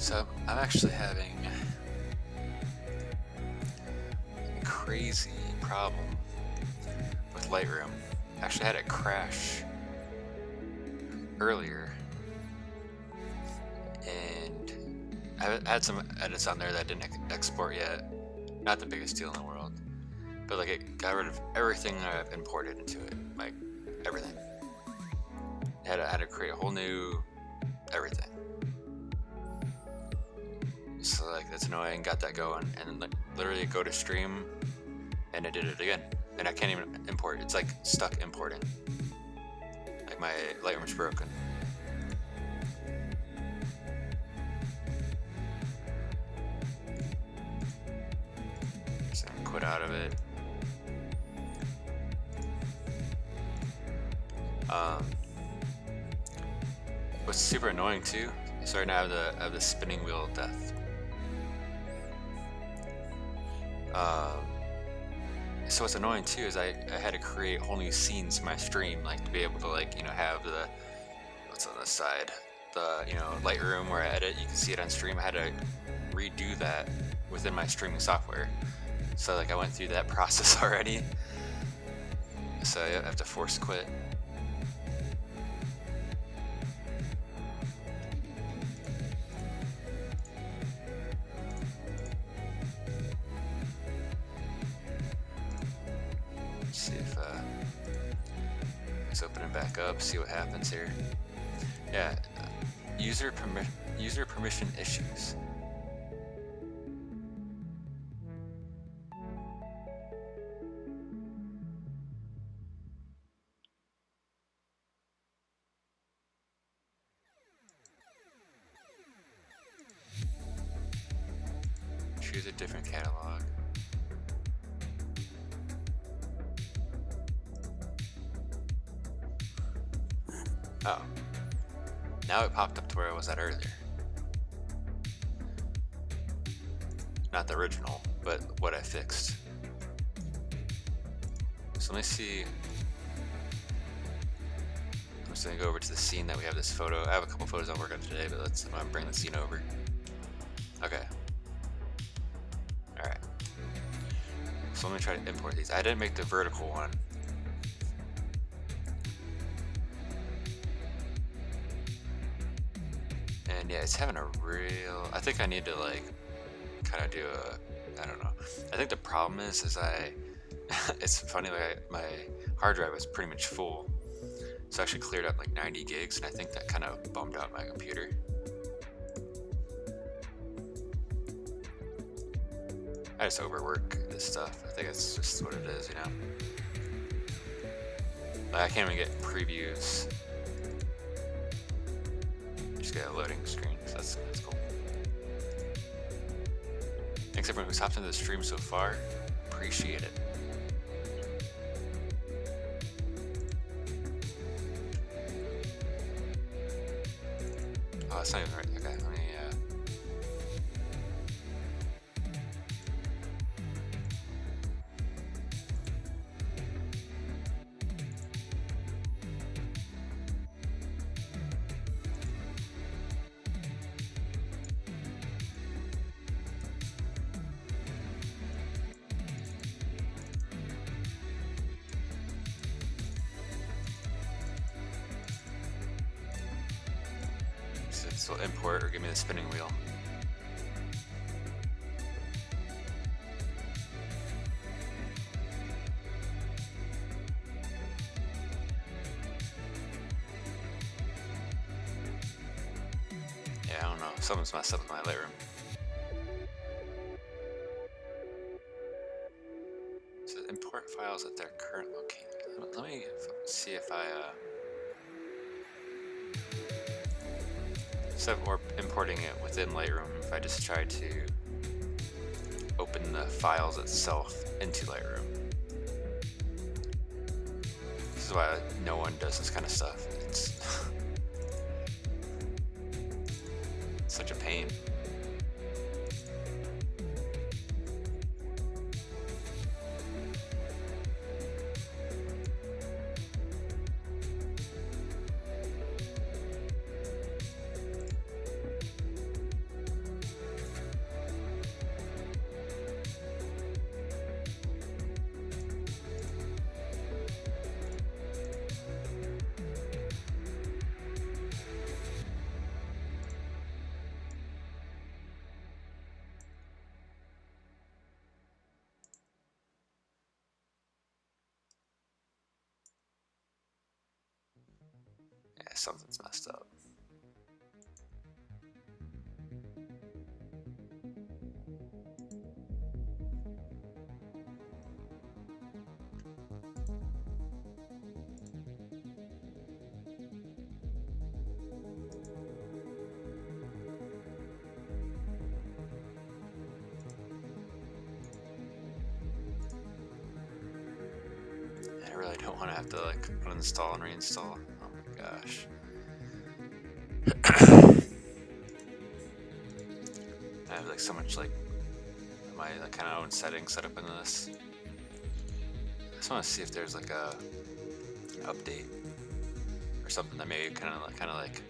So I'm actually having a crazy problem with Lightroom. Actually had it crash earlier, and I had some edits on there that didn't export yet. Not the biggest deal in the world, but like it got rid of everything that I've imported into it, like everything. I had to create a whole new everything. So like that's annoying. Got that going, and then like literally go to stream, and it did it again, and I can't even import. It's like stuck importing. Like my Lightroom's broken. So I'm quit out of it. What's super annoying too is right now I have the spinning wheel of death. So what's annoying too is I had to create whole new scenes in my stream, like to be able to like, you know, have the, what's on the side, the, you know, Lightroom where I edit, you can see it on stream. I had to redo that within my streaming software. So like I went through that process already. So I have to force quit. See if let's open it back up, see what happens here. Yeah, user permission issues. Choose a different catalog. Oh, now it popped up to where I was at earlier. Not the original, but what I fixed. So let me see. I'm just gonna go over to the scene that we have this photo. I have a couple photos I'll work on today, but I'm gonna bring the scene over. Okay. Alright. So let me try to import these. I didn't make the vertical one. And yeah, it's having a real, I think I need to like kind of do a, I don't know. I think the problem is it's funny, like my hard drive was pretty much full. So I actually cleared up like 90 gigs, and I think that kind of bummed out my computer. I just overwork this stuff. I think it's just what it is, you know? Like I can't even get previews. Just get a loading screen, so that's cool. Thanks everyone who's hopped into the stream so far. Appreciate it. Oh, that's not even right. Okay, let me so import or give me the spinning wheel. Yeah, I don't know. Something's messed up with my Lightroom. So import files at their current location. Let me see if I instead of importing it within Lightroom, if I just try to open the files itself into Lightroom. This is why no one does this kind of stuff. It's such a pain. something's messed up. I really don't want to have to like uninstall and reinstall. Oh my gosh. I have like so much like my like kind of own settings set up in this. I just want to see if there's like an update or something that may kind of like.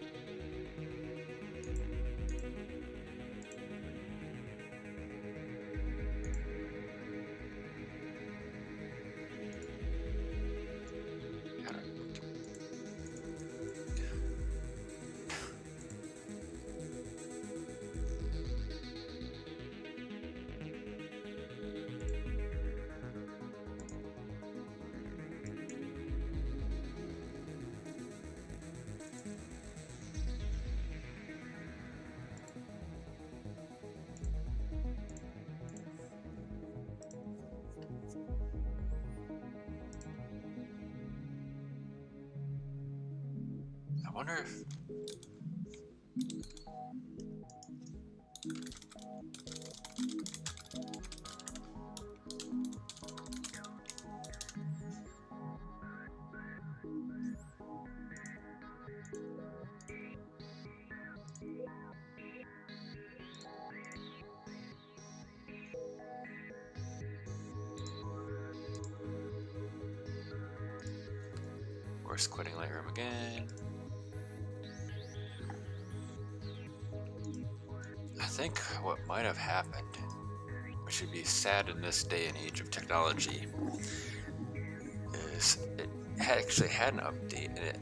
I wonder if we're quitting Lightroom again. I think what might have happened, which would be sad in this day and age of technology, is it actually had an update in it.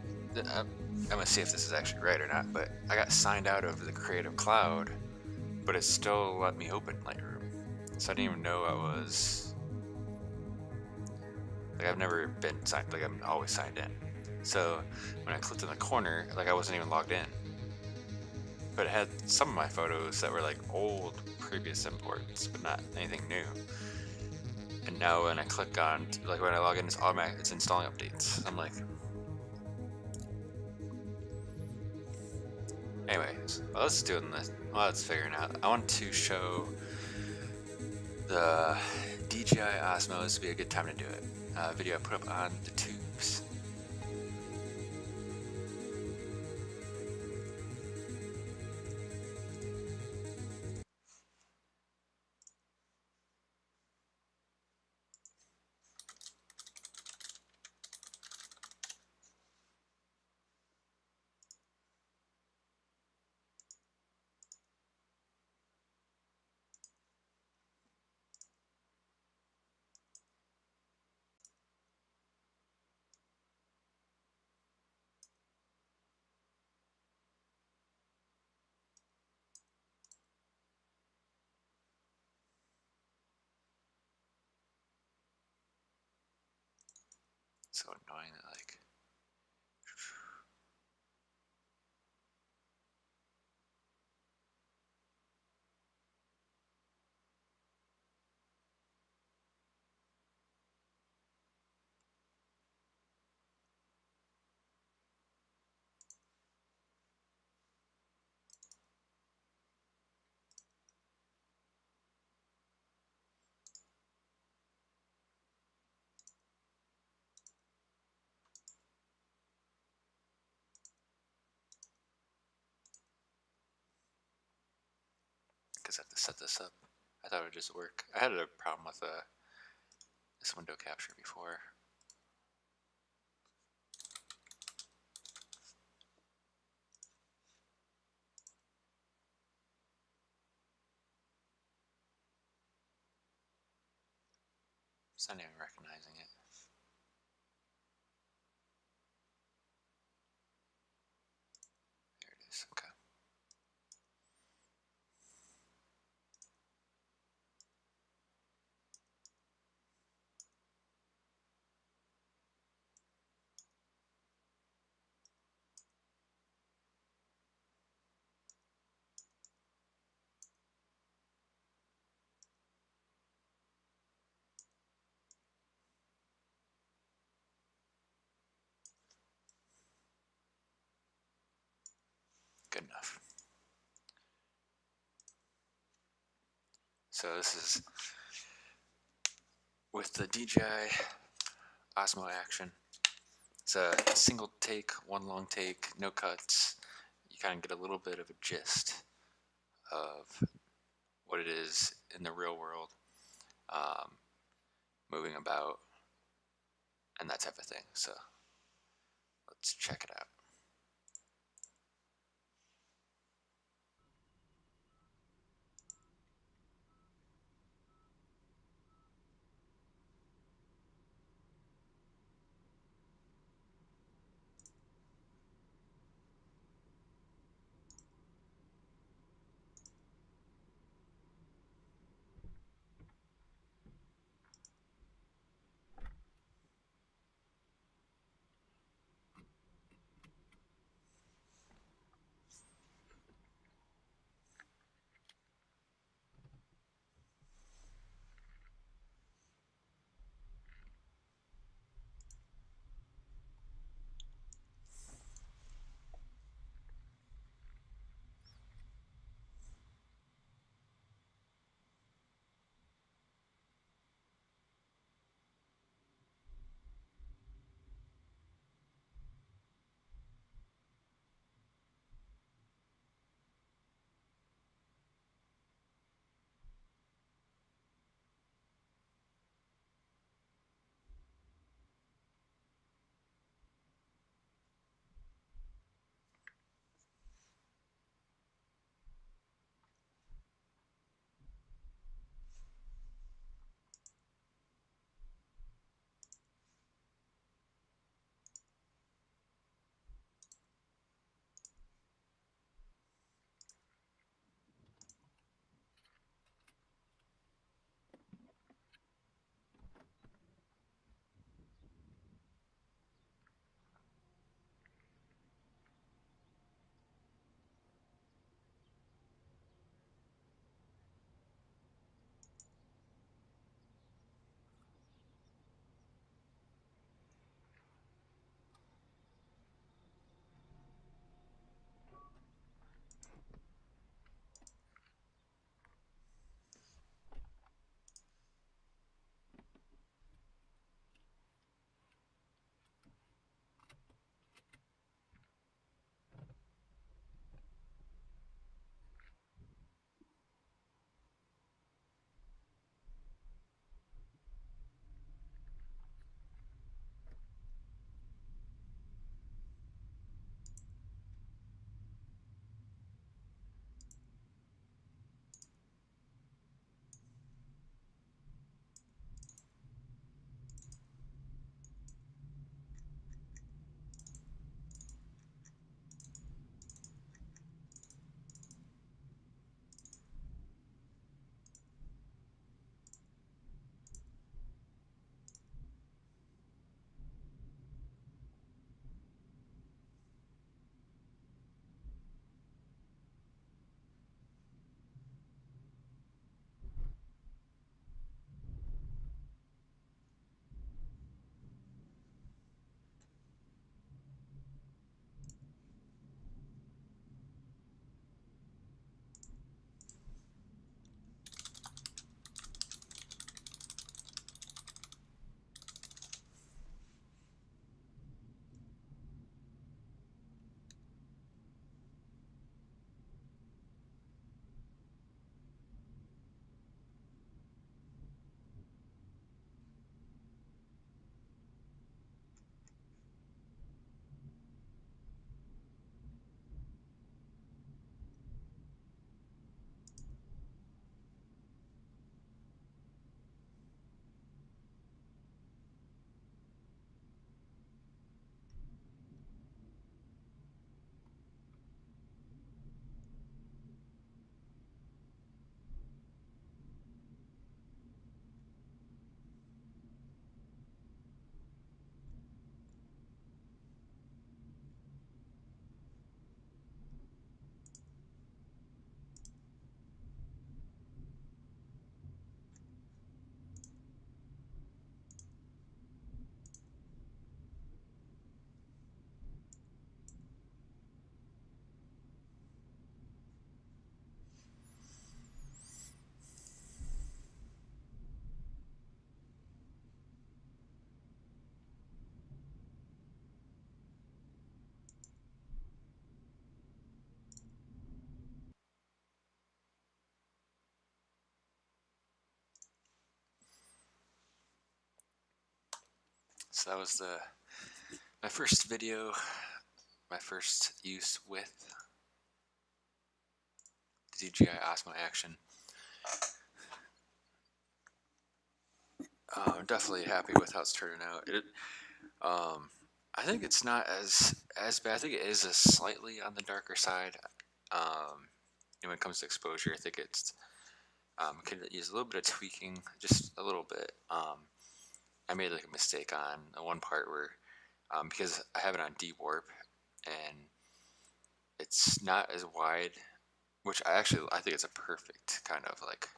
I'm gonna see if this is actually right or not, but I got signed out of the Creative Cloud, but it still let me open Lightroom. So I didn't even know I was, like, I've never been signed, like I'm always signed in. So when I clicked in the corner, like I wasn't even logged in. But it had some of my photos that were like old previous imports, but not anything new. And now when I click on, like when I log in, it's automatic, it's installing updates. I'm like, anyways, while it's doing this, while it's figuring out, I want to show the DJI Osmo. This would be a good time to do it. Video I put up on the tubes. So annoying that like. Because I have to set this up. I thought it would just work. I had a problem with this window capture before. It's not even recognizing it. There it is. Okay. Good enough. So this is with the DJI Osmo Action. It's a single take, one long take, no cuts. You kind of get a little bit of a gist of what it is in the real world, moving about, and that type of thing. So let's check it out. So that was my first video, my first use with DJI Osmo Action. I'm definitely happy with how it's turning out. I think it's not as bad. I think it is a slightly on the darker side. When it comes to exposure, I think it's could use a little bit of tweaking, just a little bit. I made like a mistake on the one part where because I have it on dewarp and it's not as wide, which I think it's a perfect kind of like,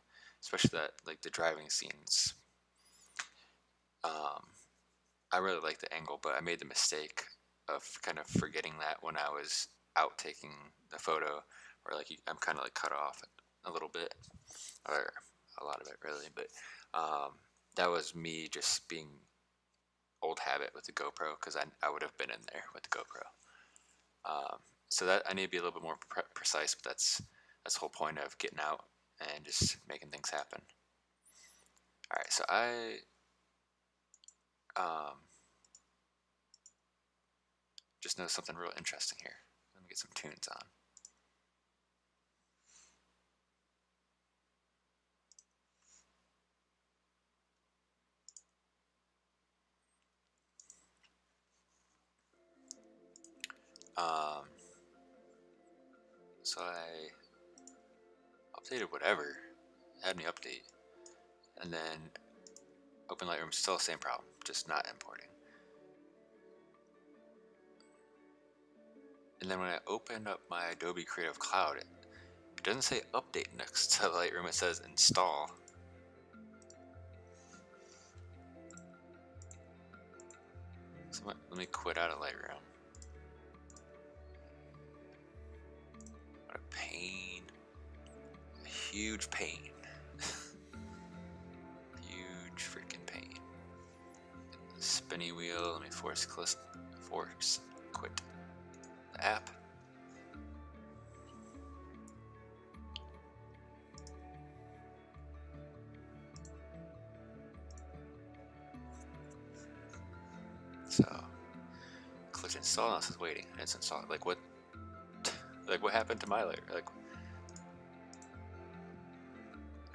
especially that like the driving scenes. I really like the angle, but I made the mistake of kind of forgetting that when I was out taking the photo, where like I'm kind of like cut off a little bit, or a lot of it really, but that was me just being old habit with the GoPro, because I would have been in there with the GoPro. So that I need to be a little bit more precise, but that's the whole point of getting out and just making things happen. All right, so I just noticed something real interesting here. Let me get some tunes on. So I updated whatever, had me update, and then open Lightroom, still the same problem, just not importing. And then when I open up my Adobe Creative Cloud, it doesn't say update next to Lightroom, it says install. So let me quit out of Lightroom. What a pain. A huge pain. Huge freaking pain. The spinny wheel, let me force quit the app. So click install, now it says waiting, and it's installed. Like what? Like what happened to my layer? Like,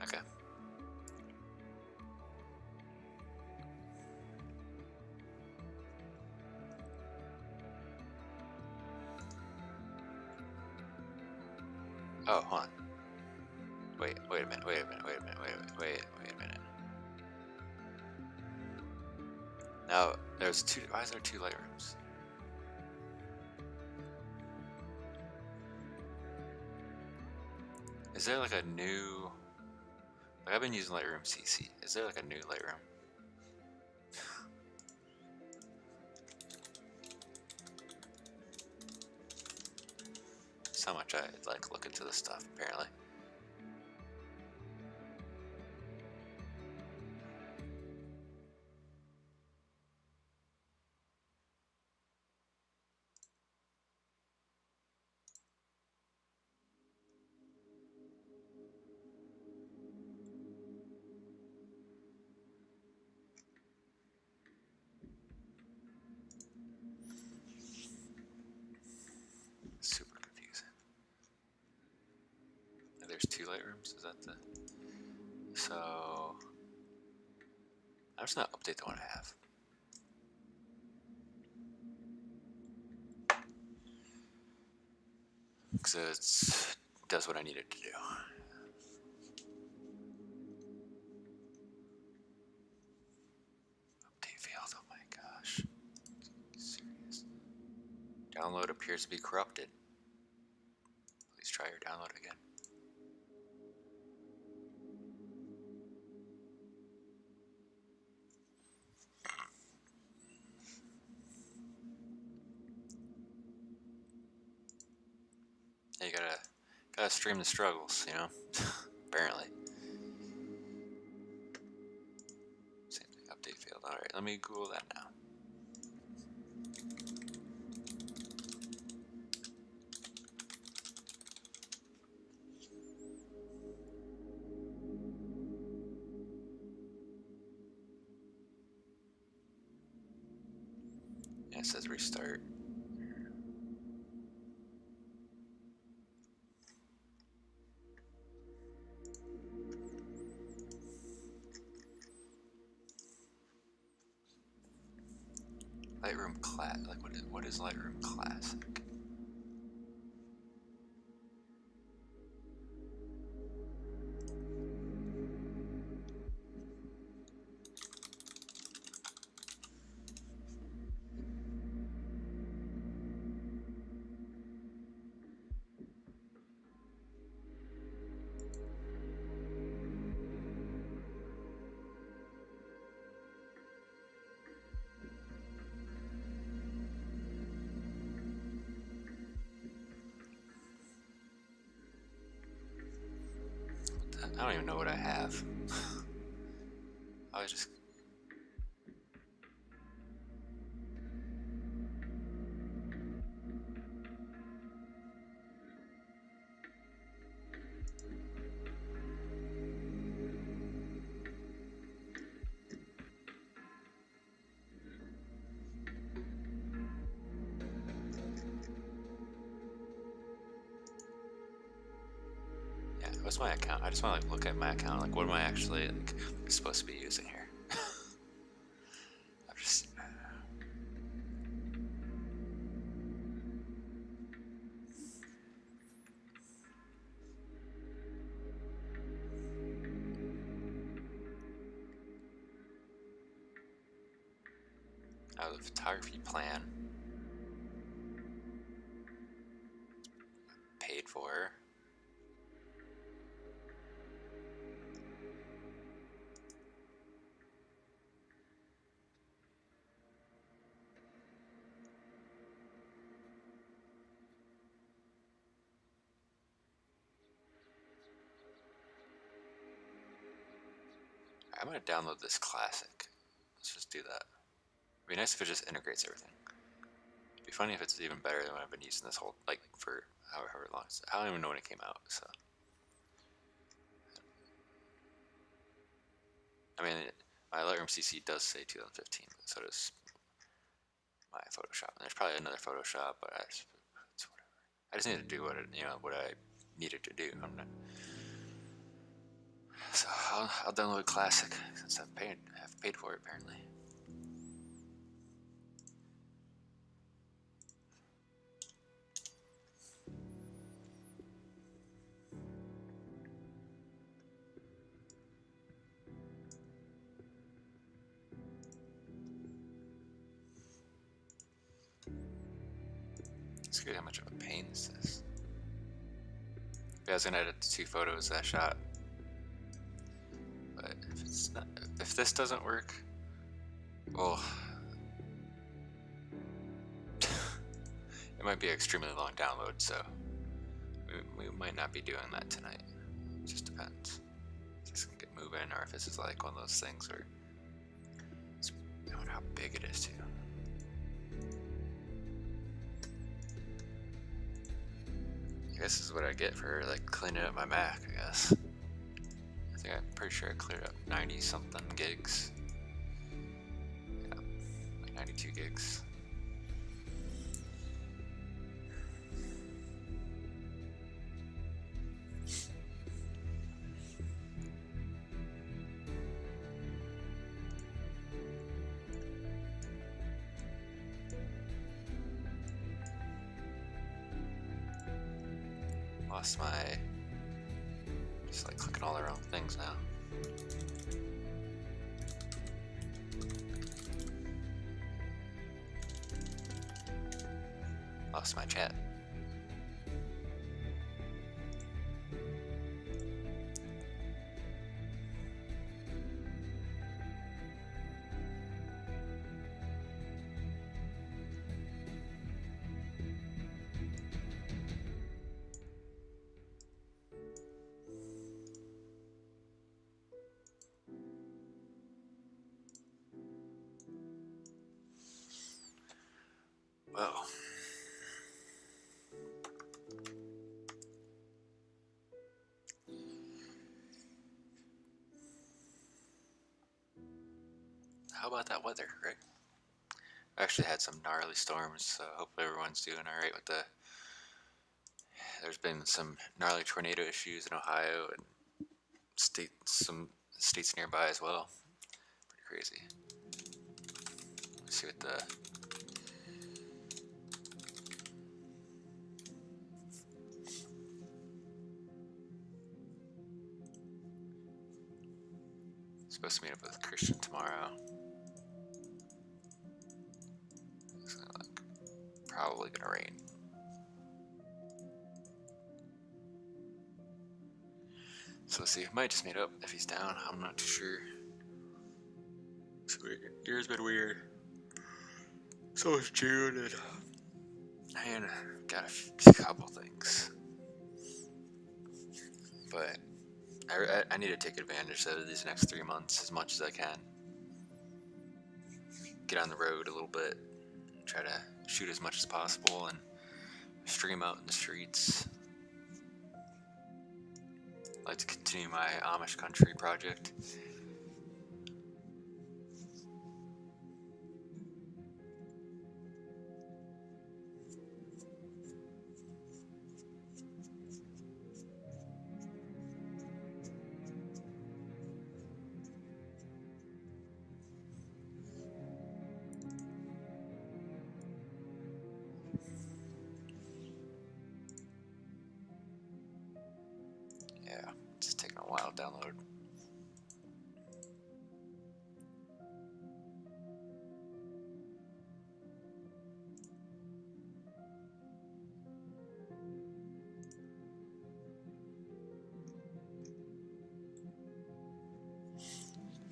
okay. Oh, hold on. Wait a minute. Wait a minute. Now there's two. Why is there two Lightrooms? Is there like a new? Like I've been using Lightroom CC. Is there like a new Lightroom? So much I like look into this stuff apparently. Super confusing. And there's two Lightrooms. Is that the? So I'm just gonna update the one I have. Because it does what I need it to do. Update failed, oh my gosh. Serious. Download appears to be corrupted. Please try your download again. You gotta stream the struggles, you know? Apparently. Same thing, update failed. Alright, let me Google that now. It says restart. Lightroom class, like what is Lightroom Classic? I don't even know what I have. I was just... Yeah, what's my account? I just want to like, look at my account. Like, what am I actually like, supposed to be using here? I'm just... Out of the photography plan. Paid for. I'm gonna download this classic. Let's just do that. It'd be nice if it just integrates everything. It'd be funny if it's even better than what I've been using this whole, like, for however long. I don't even know when it came out, so. I mean, my Lightroom CC does say 2015, but so does my Photoshop. And there's probably another Photoshop, but it's whatever. I just need to do what what I needed to do. I'm not. So I'll download Classic since I've paid for it apparently. It's good how much of a pain this is. I was gonna edit the 2 photos that I shot, but if this doesn't work, well, it might be an extremely long download, so we might not be doing that tonight. It just depends. Just gonna get moving, or if this is like one of those things where I wonder how big it is too. I guess this is what I get for like cleaning up my Mac, I guess. I'm pretty sure I cleared up 90 something gigs. Yeah, like 92 gigs. Lost my, just like clicking all the wrong things now. Lost my chat. Well, how about that weather, right? I actually had some gnarly storms, so hopefully everyone's doing alright with the... There's been some gnarly tornado issues in Ohio and some states nearby as well. Pretty crazy. Let's see what the... Supposed to meet up with Christian tomorrow. It's gonna look probably gonna rain. So let's see, we might just meet up if he's down. I'm not too sure. Year's been weird. So it's June and got a couple things. But I need to take advantage of these next 3 months as much as I can. Get on the road a little bit, try to shoot as much as possible, and stream out in the streets. I'd like to continue my Amish country project. Yeah, it's taking a while to download.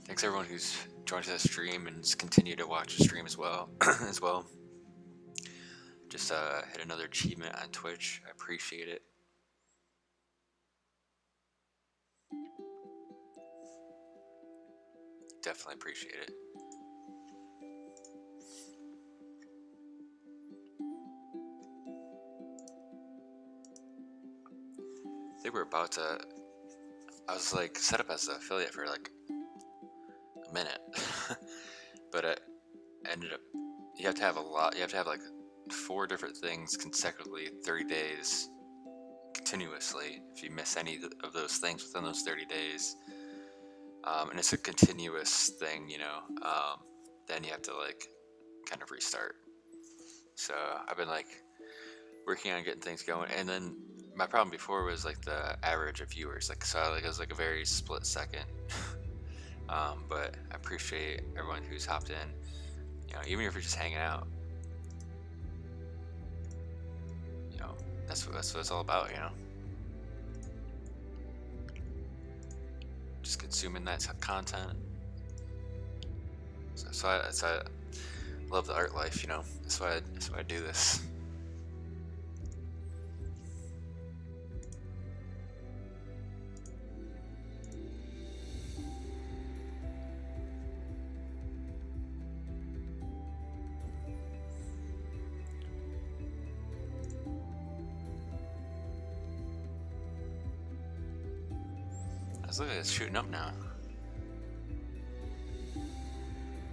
Thanks everyone who's joined the stream and has continued to watch the stream as well. Just hit another achievement on Twitch. I appreciate it. Definitely appreciate it. They were about to... I was like set up as an affiliate for like a minute. But it ended up... You have to have a lot... You have to have like 4 different things consecutively 30 days continuously. If you miss any of those things within those 30 days... and it's a continuous thing, you know, then you have to like kind of restart. So I've been like working on getting things going, and then my problem before was like the average of viewers, like, so like it was like a very split second. But I appreciate everyone who's hopped in, you know, even if you're just hanging out, you know, that's what it's all about, you know. Just consuming that content. So I love the art life, you know. That's why I do this. Look at it, it's shooting up now.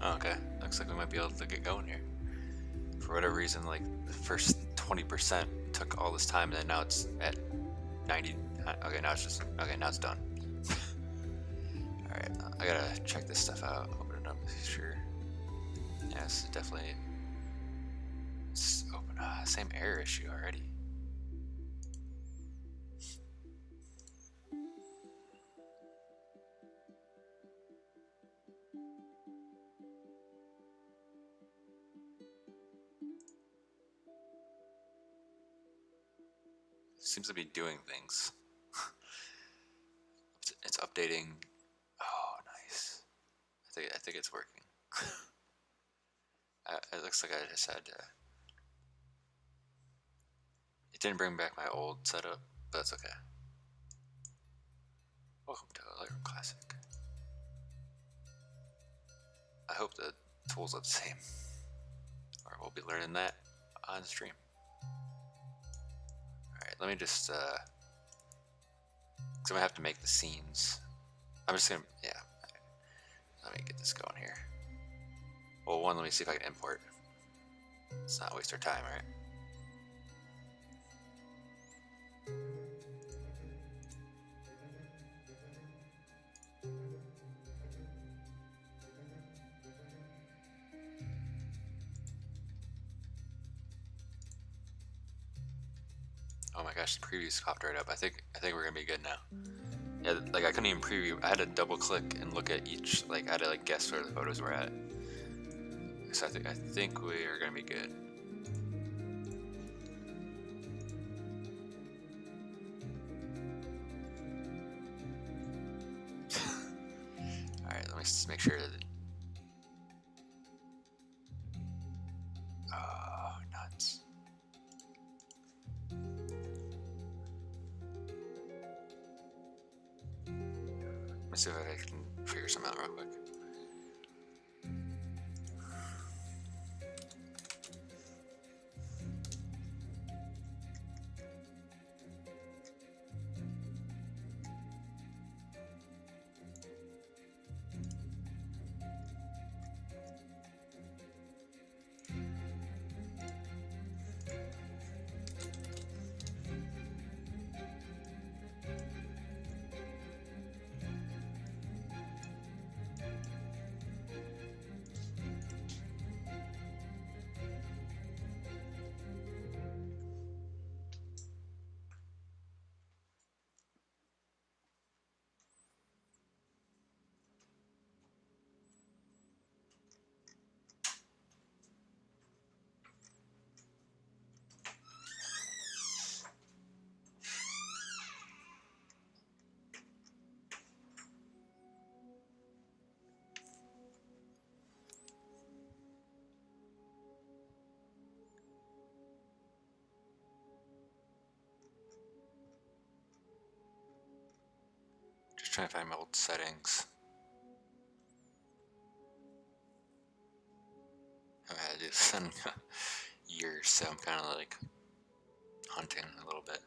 Oh, okay, looks like we might be able to get going here. For whatever reason, like the first 20% took all this time, and then now it's at 90. Okay, now it's just now it's done. All right, I gotta check this stuff out. Open it up, sure. Yeah, this is definitely it's open. Same error issue already. Seems to be doing things. It's updating. Oh, nice. I think it's working. It looks like I just had to... It didn't bring back my old setup, but that's okay. Welcome to Lightroom Classic. I hope the tools are the same, or we'll be learning that on stream. Alright, let me just, because I'm going to have to make the scenes. I'm just going to, yeah. Let me get this going here. Well, one, let me see if I can import. Let's not waste our time, right? Oh my gosh, the preview's popped right up. I think we're gonna be good now. Yeah, like I couldn't even preview. I had to double click and look at each. Like I had to like guess where the photos were at. So I think we are gonna be good. All right, let me just make sure that. Oh, nuts. Let me see if I can figure some out real quick. Just trying to find my old settings. I've had to do this in years, so I'm kind of like hunting a little bit.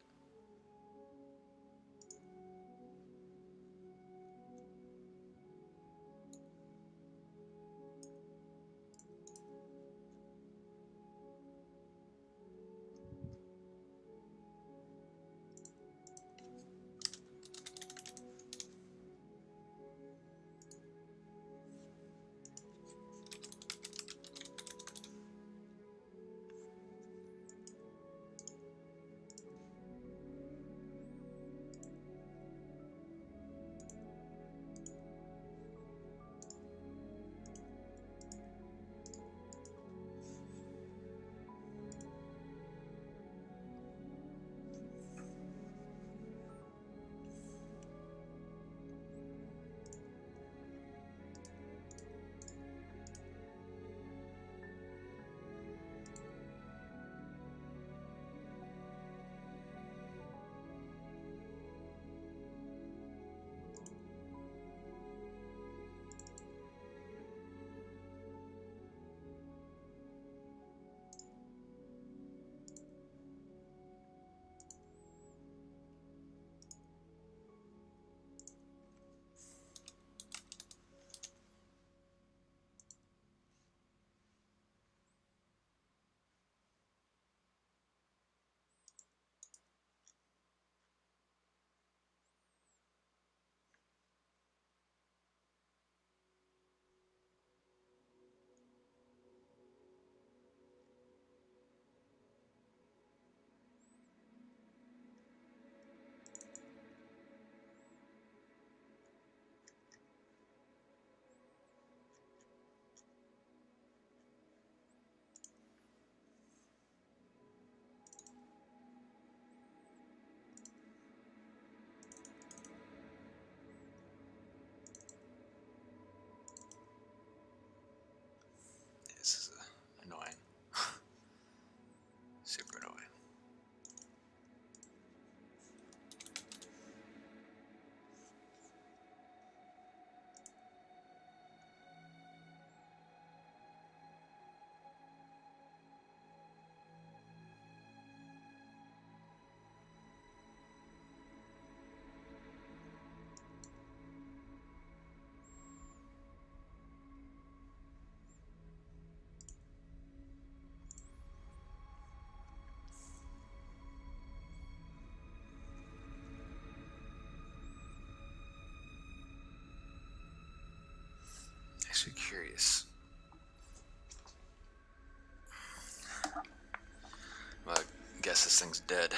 guess this thing's dead.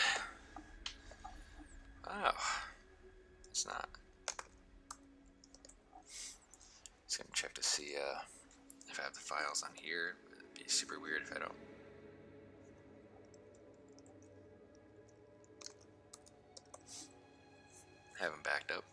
Oh, it's not. Just gonna check to see if I have the files on here. It'd be super weird if I don't. Have them backed up.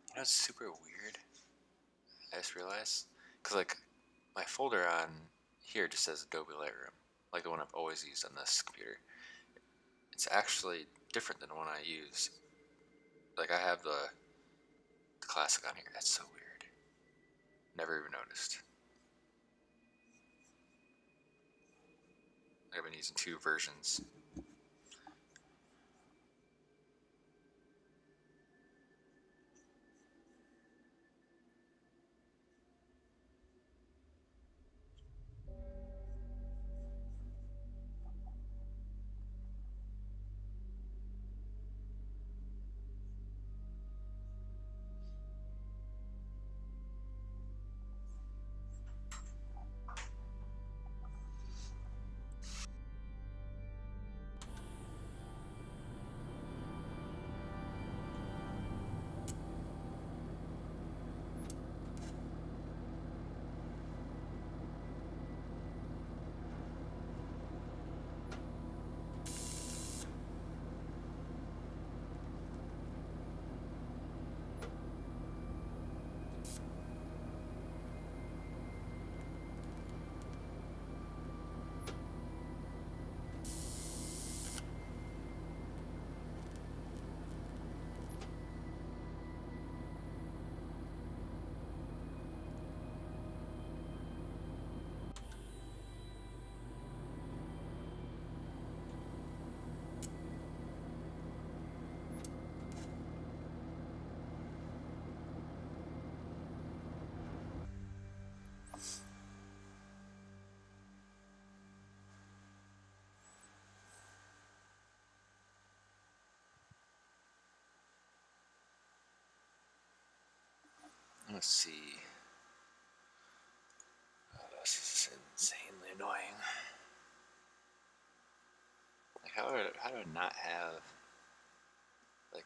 You know, it's super weird. I just realized, cause like my folder on here just says Adobe Lightroom, like the one I've always used on this computer. It's actually different than the one I use. Like I have the classic on here. That's so weird. Never even noticed. I've been using two versions. Let's see. Oh, this is insanely annoying. Like how do I not have like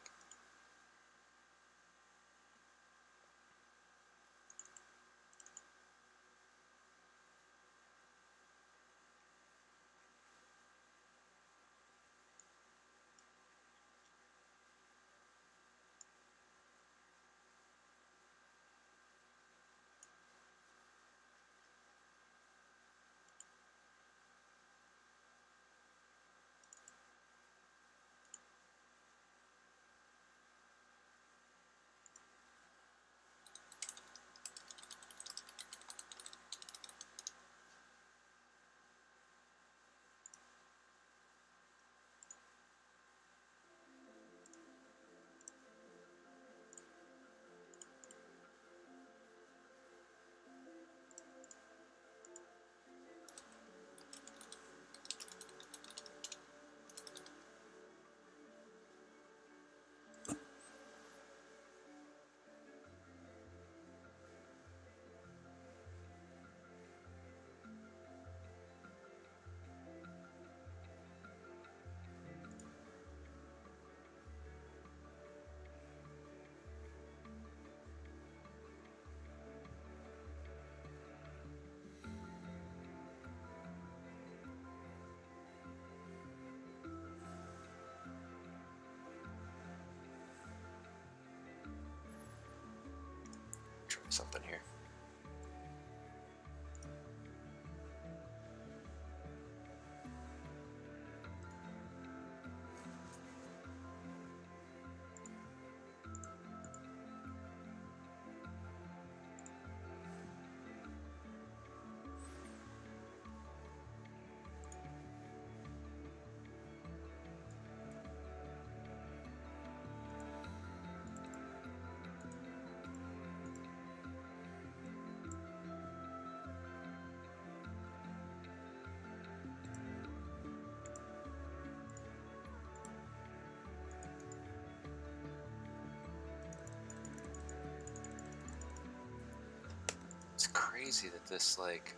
It's crazy that this like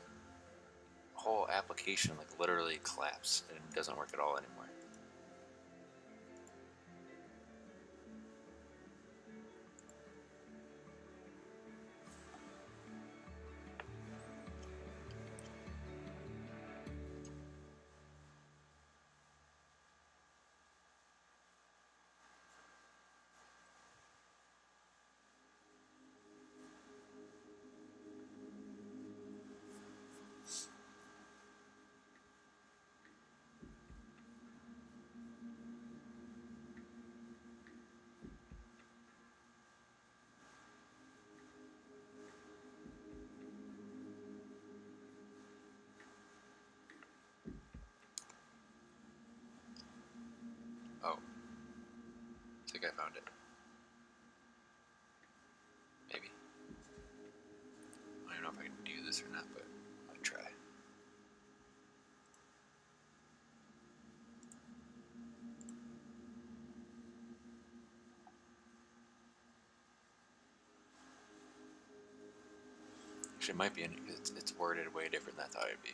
whole application like literally collapsed and doesn't work at all anymore. Oh, I think I found it. Maybe. I don't know if I can do this or not, but I'll try. Actually, it might be in it because it's worded way different than I thought it'd be.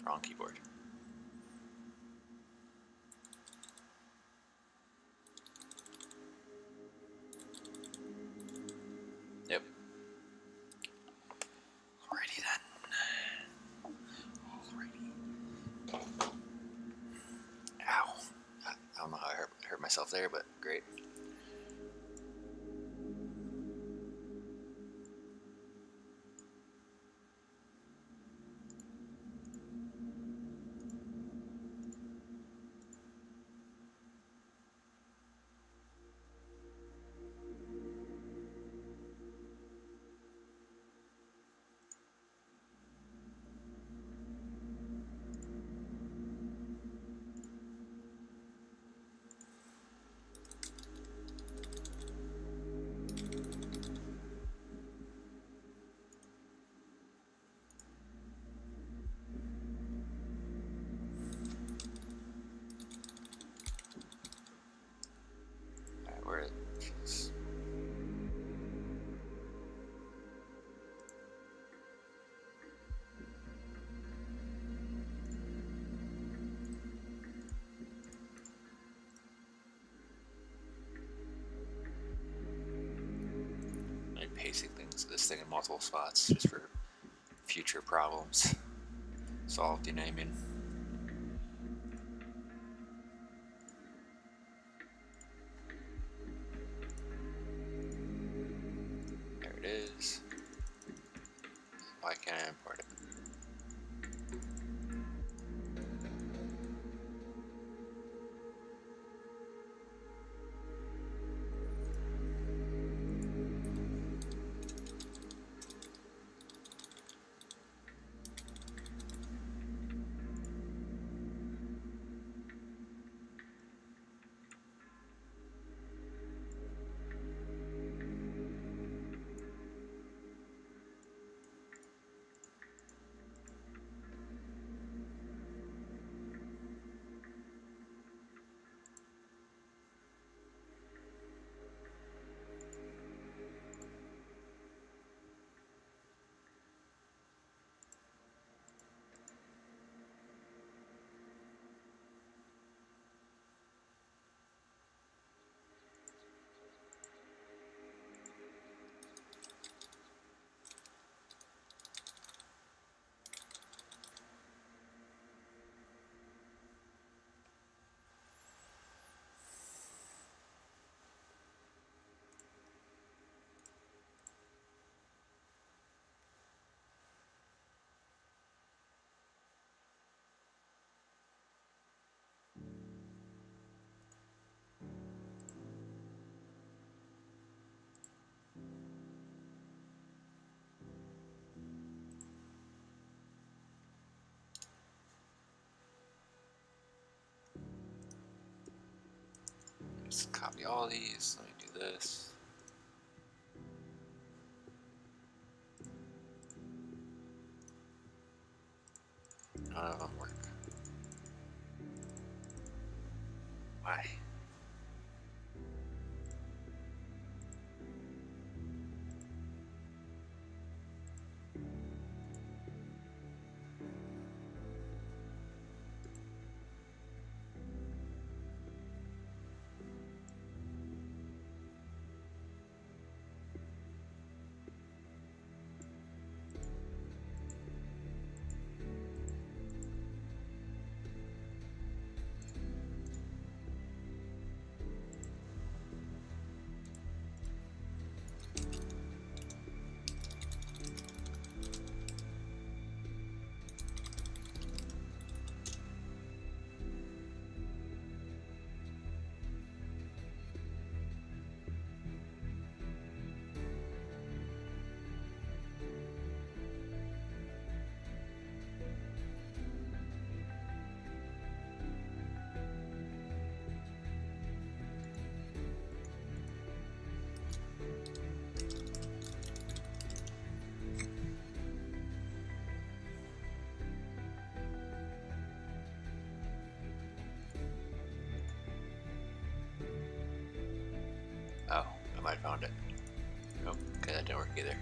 Wrong keyboard. Yep. Alrighty then. Alrighty. Ow. I don't know how I hurt myself there, but great. Alright, where it is. Like pasting this thing in multiple spots just for future problems solved, you know what I mean? There it is. Why can't I import it? Just copy all these. Let me do this. None of them work. Why? might have found it. Nope. Okay, that didn't work either.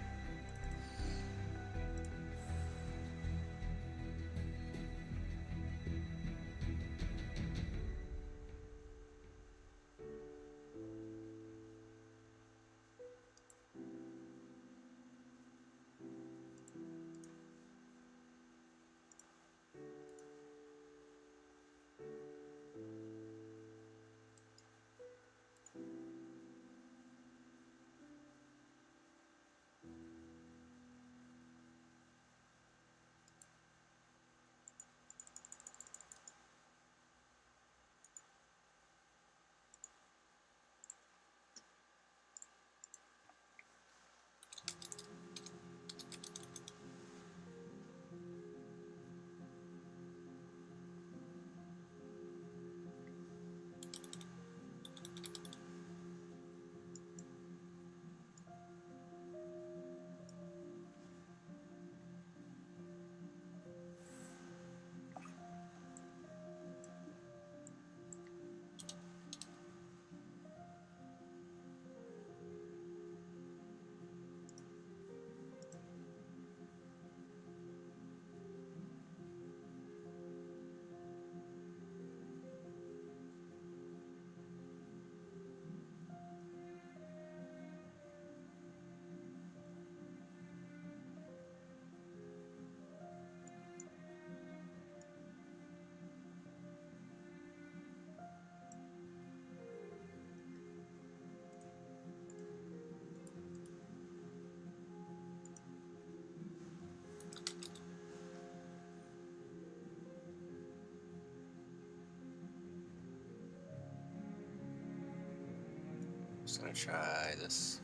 Just gonna try this.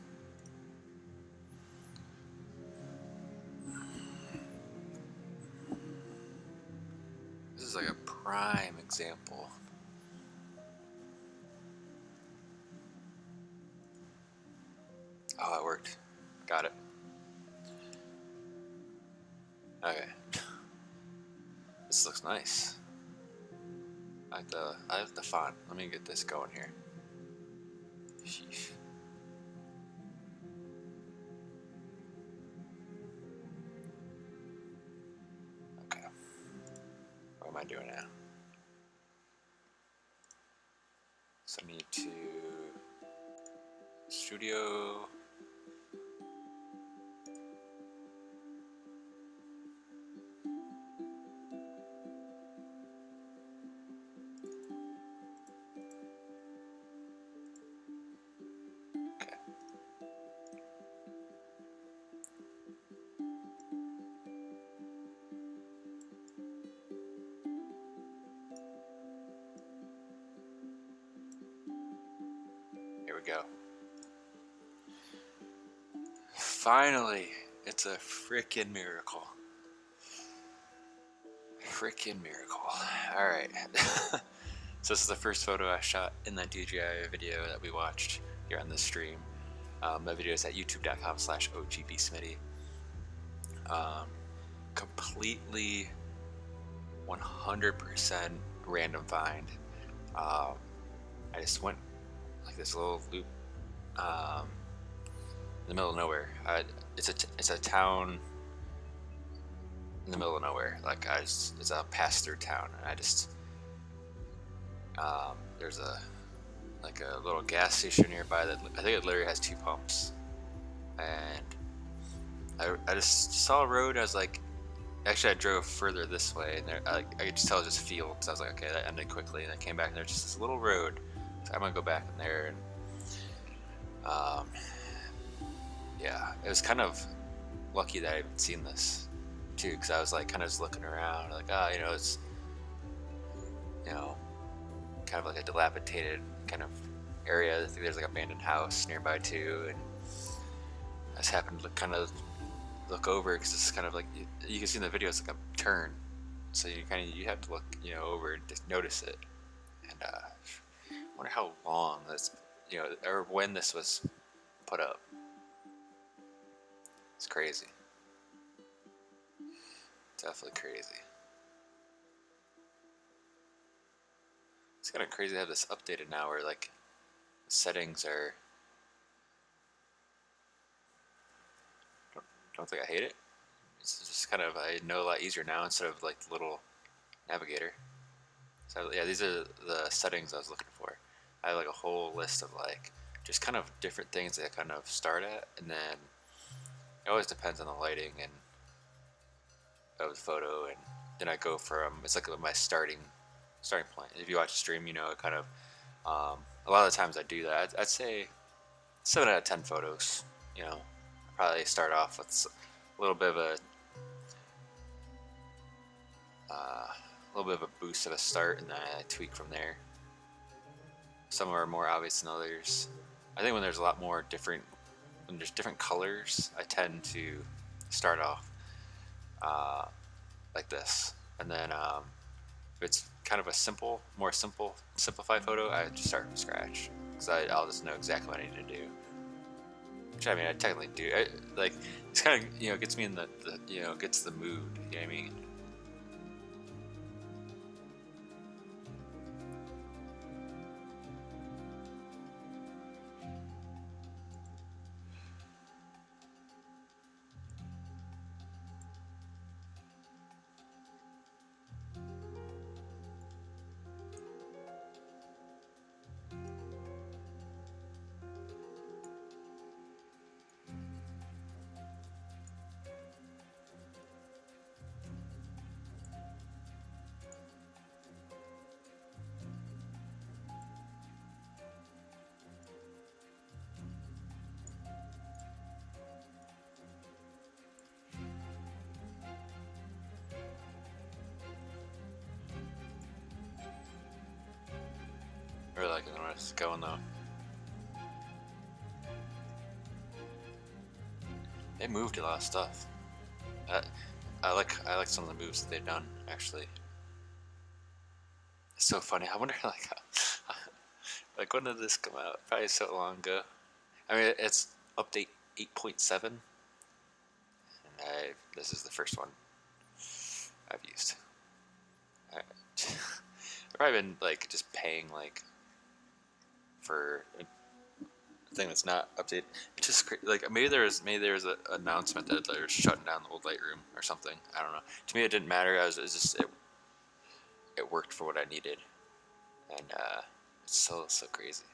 This is like a prime example. Oh, it worked. Got it. Okay. This looks nice. I like the font. Let me get this going here. Sheesh. Okay. What am I doing now? So I need to studio. Here we go. Finally, it's a freaking miracle. Freaking miracle. Alright. So this is the first photo I shot in that DJI video that we watched here on this stream. My video is at youtube.com/OGbsmitty. Completely 100% random find. I just went like this little loop in the middle of nowhere. It's a town in the middle of nowhere. Like it's a pass-through town, and I just there's a little gas station nearby that I think it literally has 2 pumps, and I just saw a road. I was like, actually I drove further this way, and there, I could just tell it was just fields. I was like, okay, that ended quickly, and I came back and there's just this little road. So I'm gonna go back in there, and yeah, it was kind of lucky that I haven't seen this too, because I was like kind of just looking around, like, it's kind of like a dilapidated kind of area. I think there's like an abandoned house nearby too, and I just happened to look over, because it's kind of like you can see in the video it's like a turn, so you have to look over and just notice it. And I wonder how long this or when this was put up. It's crazy. Definitely crazy. It's kind of crazy to have this updated now, where like the settings are don't think I hate it. It's just kind of, I know a lot easier now instead of like the little navigator. So yeah, these are the settings I was looking for. I have like a whole list of like just kind of different things that I kind of start at, and then it always depends on the lighting and of the photo, and then I go from, it's like my starting point. If you watch a stream, you know, it kind of a lot of the times I do that. I'd say 7 out of 10 photos. You know, probably start off with a little bit of a boost at a start, and then I tweak from there. Some are more obvious than others. I think when there's a lot more different, when there's different colors, I tend to start off like this, and then if it's kind of a simplified photo, I just start from scratch, because I'll just know exactly what I need to do. Which I mean, I technically do. Like, it's kind of, you know, gets me in the you know, gets the mood. You know what I mean? I really like it when it's going though. They moved a lot of stuff. I like some of the moves that they've done, actually. It's so funny. I wonder like how, like, when did this come out? Probably so long ago. I mean, it's update 8.7, and this is the first one I've used. I've probably been like just paying like for a thing that's not updated. It's just like maybe there's an announcement that they're shutting down the old Lightroom or something. I don't know. To me, it didn't matter. It just it worked for what I needed, and it's so crazy.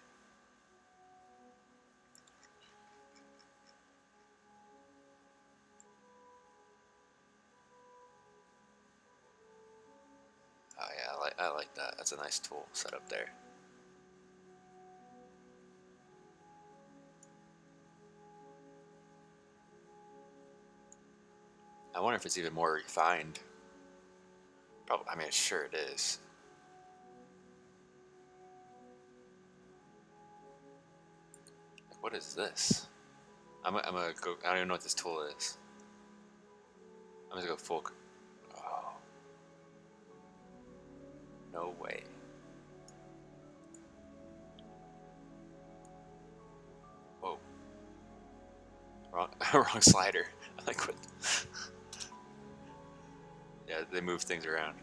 Oh yeah, I like that. That's a nice tool set up there. I wonder if it's even more refined. Probably. I mean, sure it is. Like, what is this? I'm gonna go. I don't even know what this tool is. I'm gonna go full. Oh, no way. Whoa. Wrong slider. I like what. Yeah, they move things around.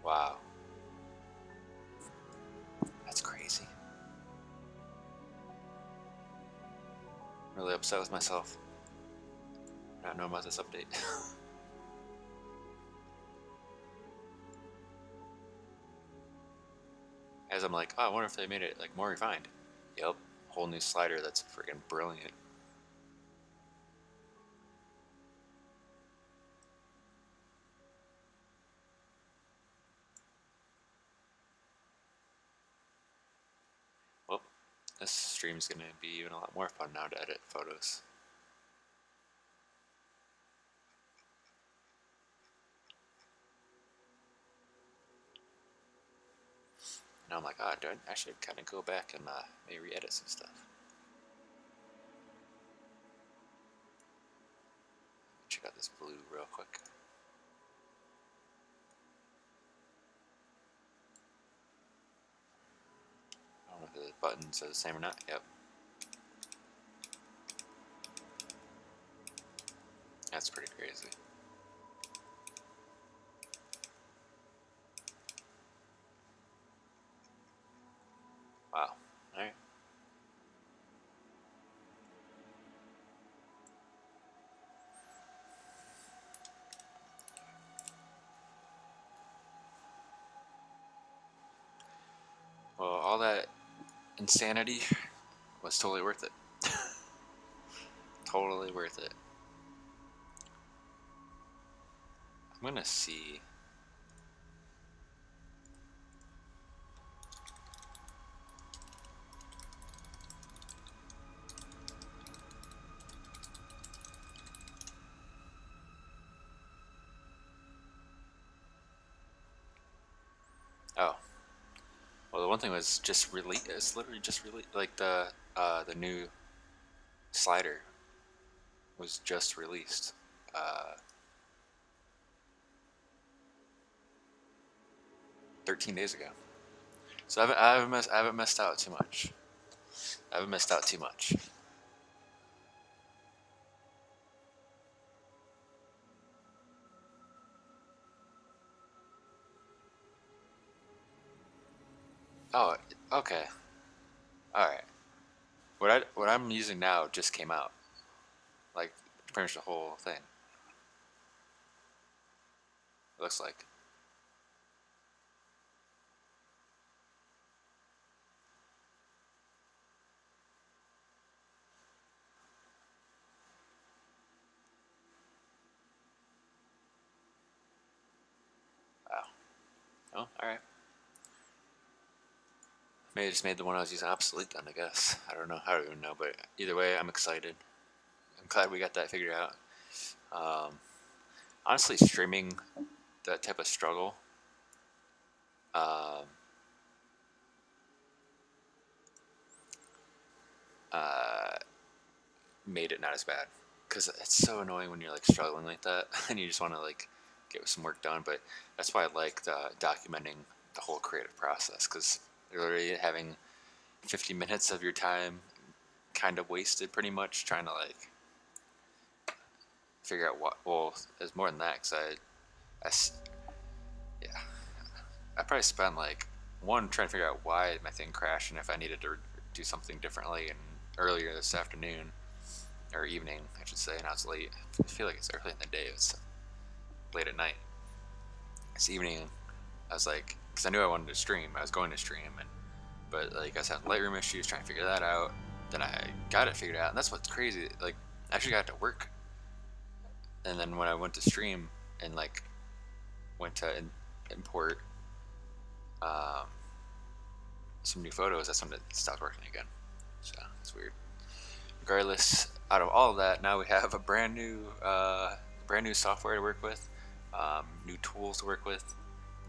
Wow. That's crazy. I'm really upset with myself. Not knowing about this update. As I'm like, oh, I wonder if they made it like more refined. Yep, whole new slider that's freaking brilliant. Well, this stream's gonna be even a lot more fun now to edit photos. Now I'm like, oh, I should kind of go back and maybe re-edit some stuff. Check out this blue real quick. I don't know if the buttons are the same or not. Yep. That's pretty crazy. insanity was totally worth it. Totally worth it. I'm gonna see. Oh, well, the one thing was just released. It's literally just released. Like the new slider was just released. 13 days ago. So I haven't missed out too much. I haven't missed out too much. Oh, okay. All right. What I'm using now just came out. Like pretty much the whole thing. It looks like. Wow. Oh, all right. Maybe I just made the one I was using obsolete then, I guess. I don't know. I don't even know. But either way, I'm excited. I'm glad we got that figured out. Honestly, streaming that type of struggle um, uh, made it not as bad. Because it's so annoying when you're like struggling like that and you just want to like get some work done. But that's why I like documenting the whole creative process, because literally having 50 minutes of your time kind of wasted pretty much trying to like figure out what. Well, it's more than that, because yeah, I probably spent like one trying to figure out why my thing crashed and if I needed to do something differently. And earlier this afternoon or evening, I should say, now it's late. I feel like it's early in the day. It's late at night. This evening, I was like, because I knew I wanted to stream. I was going to stream, but like I was having Lightroom issues trying to figure that out. Then I got it figured out, and that's what's crazy. Like, I actually got to work, and then when I went to stream and like went to import some new photos, that's when it stopped working again. So it's weird. Regardless, out of all of that, now we have a brand new software to work with, new tools to work with,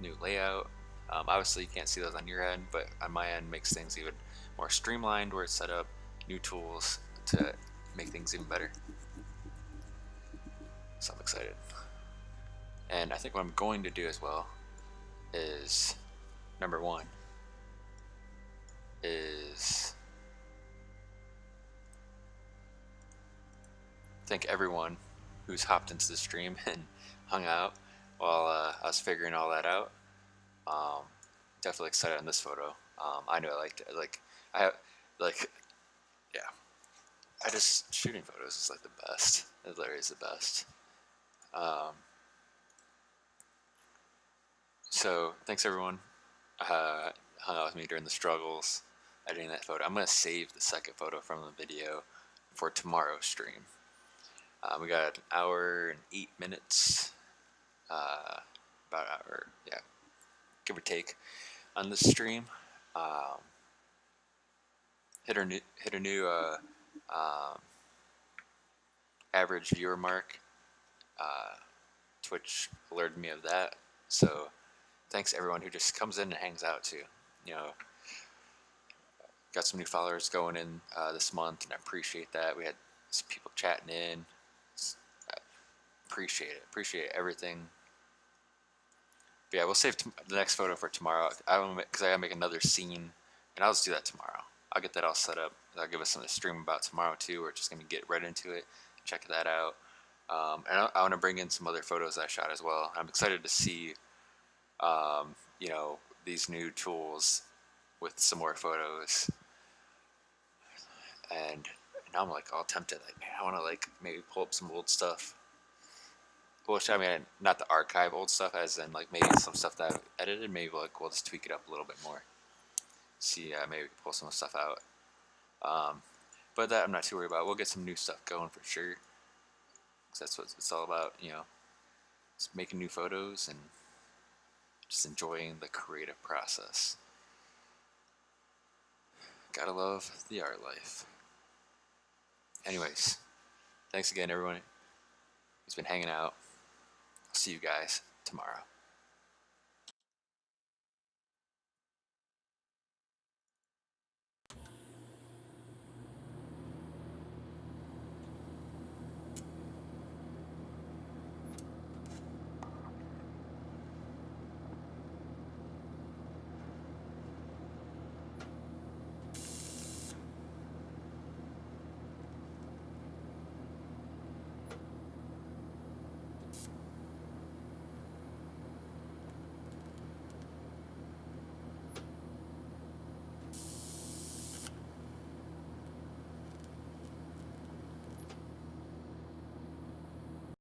new layout. Obviously, you can't see those on your end, but on my end, makes things even more streamlined where it's set up, new tools to make things even better. So I'm excited. And I think what I'm going to do as well is, number one, is thank everyone who's hopped into the stream and hung out while I was figuring all that out. Definitely excited on this photo. I know I liked it. Like, I have, like, yeah. I just, shooting photos is like the best. It literally is the best. So thanks everyone hung out with me during the struggles editing that photo. I'm going to save the second photo from the video for tomorrow's stream. We got an hour and 8 minutes, about an hour, yeah, give or take, on this stream. Hit a new average viewer mark. Twitch alerted me of that, so thanks everyone who just comes in and hangs out too. You know, got some new followers going in this month, and I appreciate that. We had some people chatting in. Appreciate everything. But yeah, we'll save the next photo for tomorrow. Because I gotta make another scene, and I'll just do that tomorrow. I'll get that all set up. I'll give us something to stream about tomorrow too. We're just gonna get right into it, check that out. And I want to bring in some other photos I shot as well. I'm excited to see, you know, these new tools with some more photos. And now I'm like all tempted. Like, man, I want to like maybe pull up some old stuff. Well, I mean, not the archive old stuff, as in like maybe some stuff that I've edited. Maybe like we'll just tweak it up a little bit more. see maybe we can pull some stuff out. But that I'm not too worried about. We'll get some new stuff going for sure. 'Cause that's what it's all about, you know, just making new photos and just enjoying the creative process. Gotta love the art life. Anyways, thanks again, everyone who's been hanging out. I'll see you guys tomorrow.